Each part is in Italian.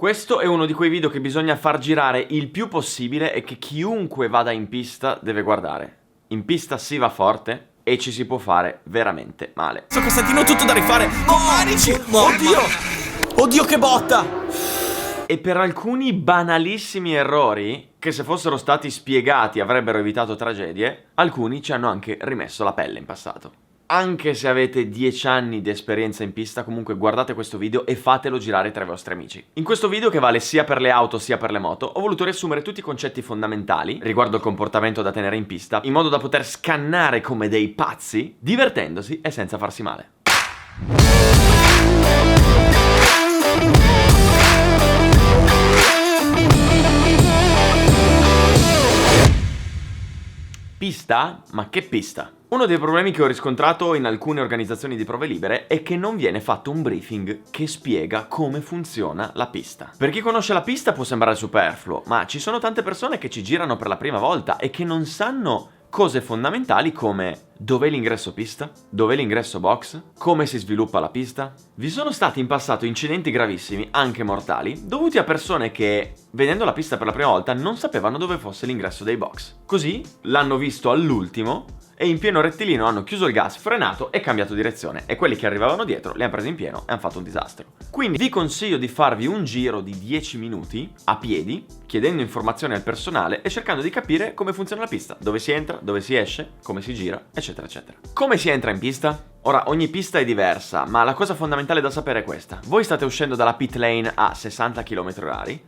Questo è uno di quei video che bisogna far girare il più possibile e che chiunque vada in pista deve guardare. In pista si va forte e ci si può fare veramente male. Costantino, tutto da rifare. Oh, manici! Oddio! Oddio, che botta! E per alcuni banalissimi errori, che se fossero stati spiegati avrebbero evitato tragedie, alcuni ci hanno anche rimesso la pelle in passato. Anche se avete 10 anni di esperienza in pista, comunque guardate questo video e fatelo girare tra i vostri amici. In questo video, che vale sia per le auto sia per le moto, ho voluto riassumere tutti i concetti fondamentali riguardo il comportamento da tenere in pista, in modo da poter scannare come dei pazzi, divertendosi e senza farsi male. Pista? Ma che pista? Uno dei problemi che ho riscontrato in alcune organizzazioni di prove libere è che non viene fatto un briefing che spiega come funziona la pista. Per chi conosce la pista può sembrare superfluo, ma ci sono tante persone che ci girano per la prima volta e che non sanno cose fondamentali come dov'è l'ingresso pista, dov'è l'ingresso box, come si sviluppa la pista. Vi sono stati in passato incidenti gravissimi, anche mortali, dovuti a persone che, vedendo la pista per la prima volta, non sapevano dove fosse l'ingresso dei box. Così l'hanno visto all'ultimo e in pieno rettilineo hanno chiuso il gas, frenato e cambiato direzione, e quelli che arrivavano dietro li hanno presi in pieno e hanno fatto un disastro. Quindi vi consiglio di farvi un giro di 10 minuti a piedi, chiedendo informazioni al personale e cercando di capire come funziona la pista, dove si entra, dove si esce, come si gira, eccetera eccetera. Come si entra in pista? Ora, ogni pista è diversa, ma la cosa fondamentale da sapere è questa. Voi state uscendo dalla pit lane a 60 km/h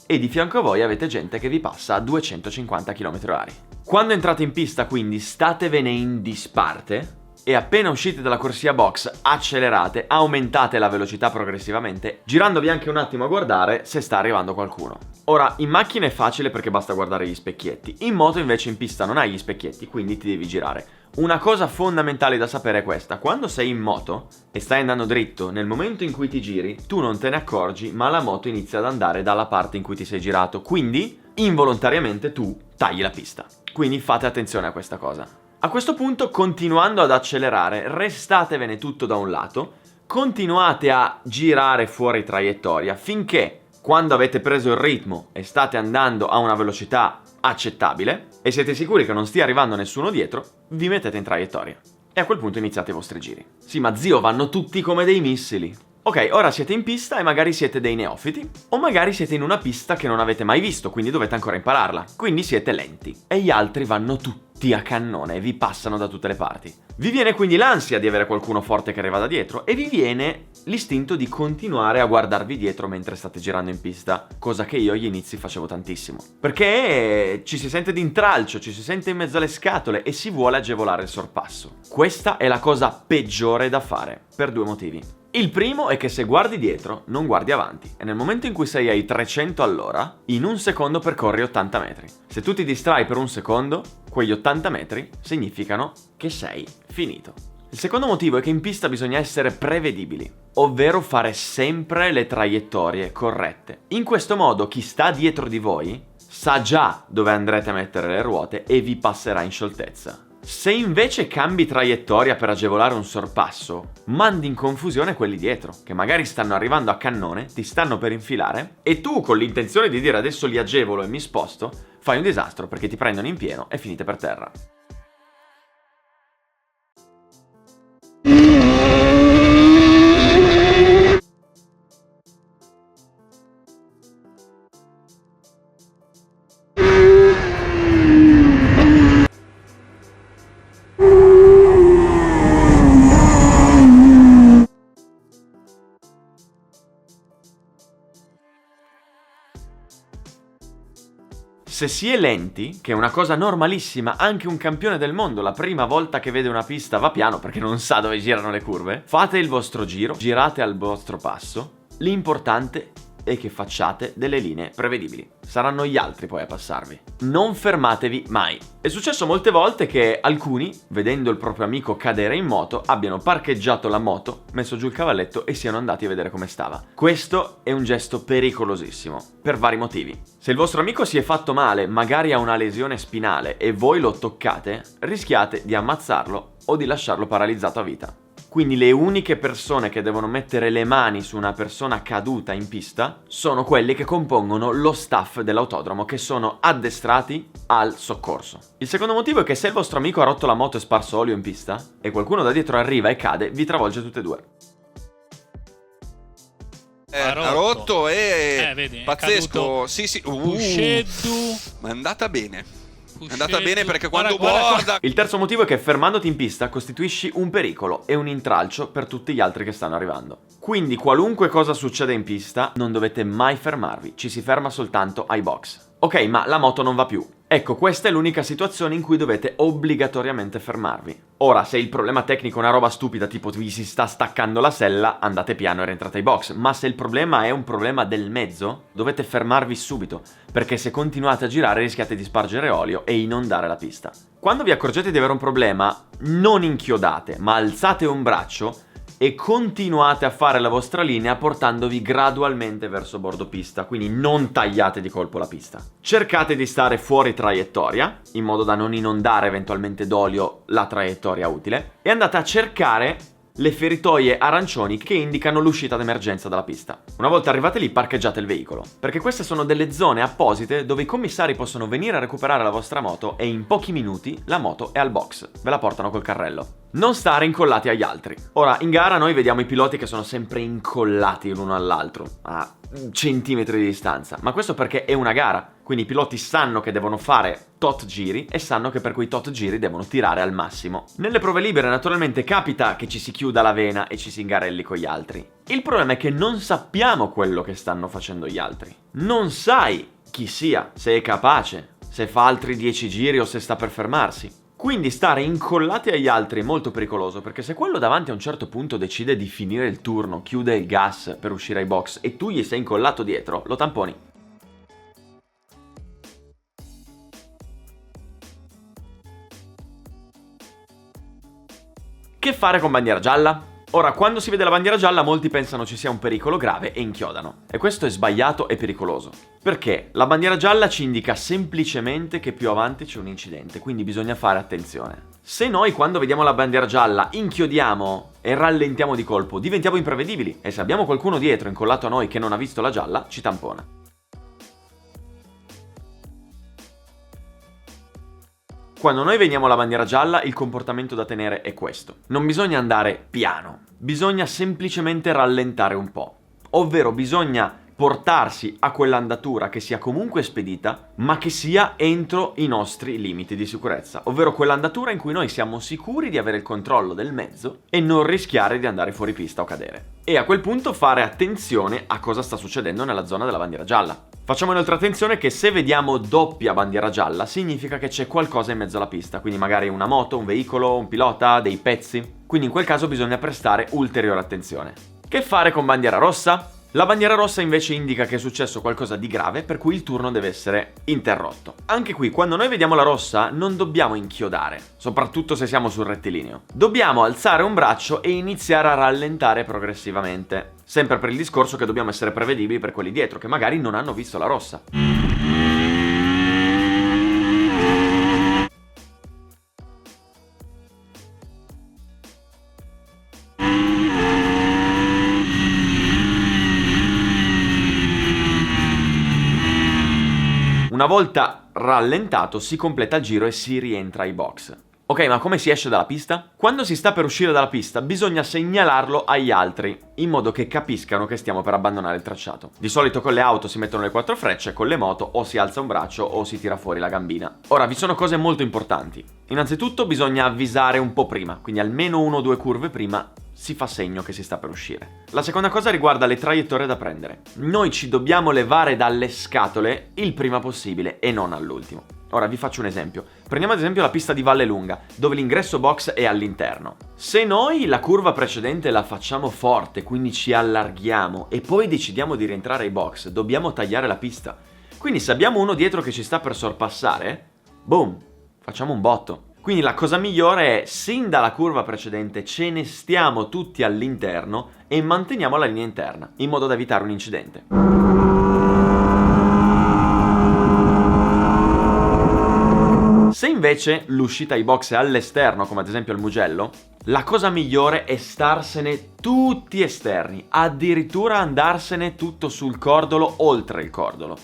e di fianco a voi avete gente che vi passa a 250 km/h. Quando entrate in pista, quindi, statevene in disparte e appena uscite dalla corsia box accelerate, aumentate la velocità progressivamente, girandovi anche un attimo a guardare se sta arrivando qualcuno. Ora, in macchina è facile perché basta guardare gli specchietti, in moto invece in pista non hai gli specchietti, quindi ti devi girare. Una cosa fondamentale da sapere è questa: quando sei in moto e stai andando dritto, nel momento in cui ti giri, tu non te ne accorgi, ma la moto inizia ad andare dalla parte in cui ti sei girato, quindi involontariamente tu tagli la pista. Quindi fate attenzione a questa cosa. A questo punto, continuando ad accelerare, restatevene tutto da un lato, continuate a girare fuori traiettoria finché, quando avete preso il ritmo e state andando a una velocità accettabile e siete sicuri che non stia arrivando nessuno dietro, vi mettete in traiettoria. E a quel punto iniziate i vostri giri. Sì, ma zio, vanno tutti come dei missili. Ok, ora siete in pista e magari siete dei neofiti, o magari siete in una pista che non avete mai visto, quindi dovete ancora impararla. Quindi siete lenti. E gli altri vanno tutti a cannone e vi passano da tutte le parti. Vi viene quindi l'ansia di avere qualcuno forte che arriva da dietro e vi viene l'istinto di continuare a guardarvi dietro mentre state girando in pista, cosa che io agli inizi facevo tantissimo. Perché ci si sente d'intralcio, ci si sente in mezzo alle scatole e si vuole agevolare il sorpasso. Questa è la cosa peggiore da fare, per due motivi. Il primo è che se guardi dietro, non guardi avanti, e nel momento in cui sei ai 300 all'ora, in un secondo percorri 80 metri. Se tu ti distrai per un secondo, quegli 80 metri significano che sei finito. Il secondo motivo è che in pista bisogna essere prevedibili, ovvero fare sempre le traiettorie corrette. In questo modo chi sta dietro di voi sa già dove andrete a mettere le ruote e vi passerà in scioltezza. Se invece cambi traiettoria per agevolare un sorpasso, mandi in confusione quelli dietro, che magari stanno arrivando a cannone, ti stanno per infilare, e tu, con l'intenzione di dire adesso li agevolo e mi sposto, fai un disastro perché ti prendono in pieno e finite per terra. Se si è lenti, che è una cosa normalissima, anche un campione del mondo la prima volta che vede una pista va piano perché non sa dove girano le curve, fate il vostro giro, girate al vostro passo, l'importante è che facciate delle linee prevedibili. Saranno gli altri poi a passarvi. Non fermatevi mai. È successo molte volte che alcuni, vedendo il proprio amico cadere in moto, abbiano parcheggiato la moto, messo giù il cavalletto e siano andati a vedere come stava. Questo è un gesto pericolosissimo, per vari motivi. Se il vostro amico si è fatto male, magari ha una lesione spinale, e voi lo toccate, rischiate di ammazzarlo o di lasciarlo paralizzato a vita. Quindi le uniche persone che devono mettere le mani su una persona caduta in pista sono quelli che compongono lo staff dell'autodromo, che sono addestrati al soccorso. Il secondo motivo è che se il vostro amico ha rotto la moto e sparso olio in pista e qualcuno da dietro arriva e cade, vi travolge tutte e due. Ha rotto e vedi, pazzesco. Sì. Pusheddu. Ma è andata bene. È andata Pusheddu. bene perché quando Guarda. borda. Il terzo motivo è che fermandoti in pista costituisci un pericolo e un intralcio per tutti gli altri che stanno arrivando. Quindi qualunque cosa succeda in pista non dovete mai fermarvi, ci si ferma soltanto ai box. Ok, ma la moto non va più. Ecco, questa è l'unica situazione in cui dovete obbligatoriamente fermarvi. Ora, se il problema tecnico è una roba stupida, tipo vi si sta staccando la sella, andate piano e rientrate ai box. Ma se il problema è un problema del mezzo, dovete fermarvi subito, perché se continuate a girare rischiate di spargere olio e inondare la pista. Quando vi accorgete di avere un problema, non inchiodate, ma alzate un braccio e continuate a fare la vostra linea portandovi gradualmente verso bordo pista, quindi non tagliate di colpo la pista. Cercate di stare fuori traiettoria, in modo da non inondare eventualmente d'olio la traiettoria utile, e andate a cercare le feritoie arancioni che indicano l'uscita d'emergenza dalla pista. Una volta arrivate lì, parcheggiate il veicolo, perché queste sono delle zone apposite dove i commissari possono venire a recuperare la vostra moto e in pochi minuti la moto è al box, ve la portano col carrello. Non stare incollati agli altri. Ora, in gara noi vediamo i piloti che sono sempre incollati l'uno all'altro, a centimetri di distanza, ma questo perché è una gara, quindi i piloti sanno che devono fare tot giri e sanno che per quei tot giri devono tirare al massimo. Nelle prove libere naturalmente capita che ci si chiuda la vena e ci si ingarelli con gli altri. Il problema è che non sappiamo quello che stanno facendo gli altri. Non sai chi sia, se è capace, se fa altri 10 giri o se sta per fermarsi. Quindi stare incollati agli altri è molto pericoloso, perché se quello davanti a un certo punto decide di finire il turno, chiude il gas per uscire ai box e tu gli sei incollato dietro, lo tamponi. Che fare con bandiera gialla? Ora, quando si vede la bandiera gialla molti pensano ci sia un pericolo grave e inchiodano. E questo è sbagliato e pericoloso. Perché la bandiera gialla ci indica semplicemente che più avanti c'è un incidente, quindi bisogna fare attenzione. Se noi quando vediamo la bandiera gialla inchiodiamo e rallentiamo di colpo, diventiamo imprevedibili e se abbiamo qualcuno dietro incollato a noi che non ha visto la gialla, ci tampona. Quando noi vediamo la bandiera gialla, il comportamento da tenere è questo. Non bisogna andare piano, bisogna semplicemente rallentare un po'. Ovvero bisogna portarsi a quell'andatura che sia comunque spedita, ma che sia entro i nostri limiti di sicurezza. Ovvero quell'andatura in cui noi siamo sicuri di avere il controllo del mezzo e non rischiare di andare fuori pista o cadere. E a quel punto fare attenzione a cosa sta succedendo nella zona della bandiera gialla. Facciamo inoltre attenzione che se vediamo doppia bandiera gialla significa che c'è qualcosa in mezzo alla pista, quindi magari una moto, un veicolo, un pilota, dei pezzi. Quindi in quel caso bisogna prestare ulteriore attenzione. Che fare con bandiera rossa? La bandiera rossa invece indica che è successo qualcosa di grave per cui il turno deve essere interrotto. Anche qui, quando noi vediamo la rossa, non dobbiamo inchiodare, soprattutto se siamo sul rettilineo. Dobbiamo alzare un braccio e iniziare a rallentare progressivamente. Sempre per il discorso che dobbiamo essere prevedibili per quelli dietro, che magari non hanno visto la rossa. Una volta rallentato si completa il giro e si rientra ai box. Ok, ma come si esce dalla pista? Quando si sta per uscire dalla pista bisogna segnalarlo agli altri, in modo che capiscano che stiamo per abbandonare il tracciato. Di solito con le auto si mettono le 4 frecce, con le moto o si alza un braccio o si tira fuori la gambina. Ora, vi sono cose molto importanti. Innanzitutto bisogna avvisare un po' prima, quindi almeno 1 o 2 curve prima si fa segno che si sta per uscire. La seconda cosa riguarda le traiettorie da prendere. Noi ci dobbiamo levare dalle scatole il prima possibile e non all'ultimo. Ora vi faccio un esempio. Prendiamo ad esempio la pista di Vallelunga, dove l'ingresso box è all'interno. Se noi la curva precedente la facciamo forte, quindi ci allarghiamo e poi decidiamo di rientrare ai box, dobbiamo tagliare la pista. Quindi se abbiamo uno dietro che ci sta per sorpassare, boom, facciamo un botto. Quindi la cosa migliore è, sin dalla curva precedente, ce ne stiamo tutti all'interno e manteniamo la linea interna, in modo da evitare un incidente. Se invece l'uscita ai box è all'esterno, come ad esempio al Mugello, la cosa migliore è starsene tutti esterni, addirittura andarsene tutto sul cordolo, oltre il cordolo.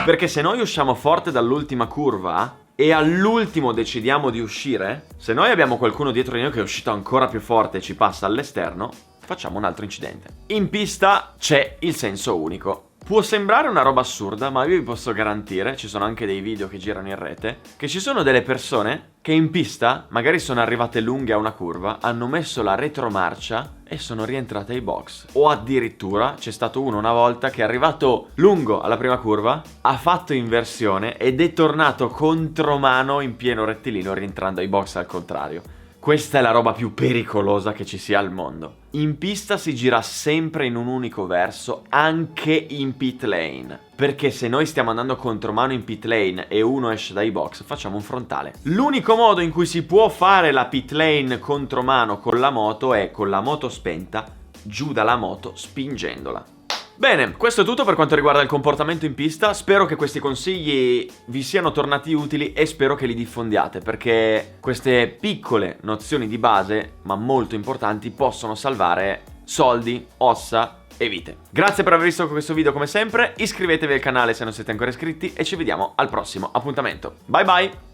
Perché se noi usciamo forte dall'ultima curva e all'ultimo decidiamo di uscire, se noi abbiamo qualcuno dietro di noi che è uscito ancora più forte e ci passa all'esterno, facciamo un altro incidente. In pista c'è il senso unico. Può sembrare una roba assurda, ma io vi posso garantire, ci sono anche dei video che girano in rete, che ci sono delle persone che in pista magari sono arrivate lunghe a una curva, hanno messo la retromarcia e sono rientrate ai box. O addirittura c'è stato uno una volta che è arrivato lungo alla prima curva, ha fatto inversione ed è tornato contromano in pieno rettilineo rientrando ai box al contrario. Questa è la roba più pericolosa che ci sia al mondo. In pista si gira sempre in un unico verso, anche in pit lane. Perché se noi stiamo andando contromano in pit lane e uno esce dai box, facciamo un frontale. L'unico modo in cui si può fare la pit lane contromano con la moto è con la moto spenta, giù dalla moto, spingendola. Bene, questo è tutto per quanto riguarda il comportamento in pista. Spero che questi consigli vi siano tornati utili e spero che li diffondiate, perché queste piccole nozioni di base, ma molto importanti, possono salvare soldi, ossa e vite. Grazie per aver visto questo video come sempre, iscrivetevi al canale se non siete ancora iscritti e ci vediamo al prossimo appuntamento. Bye bye!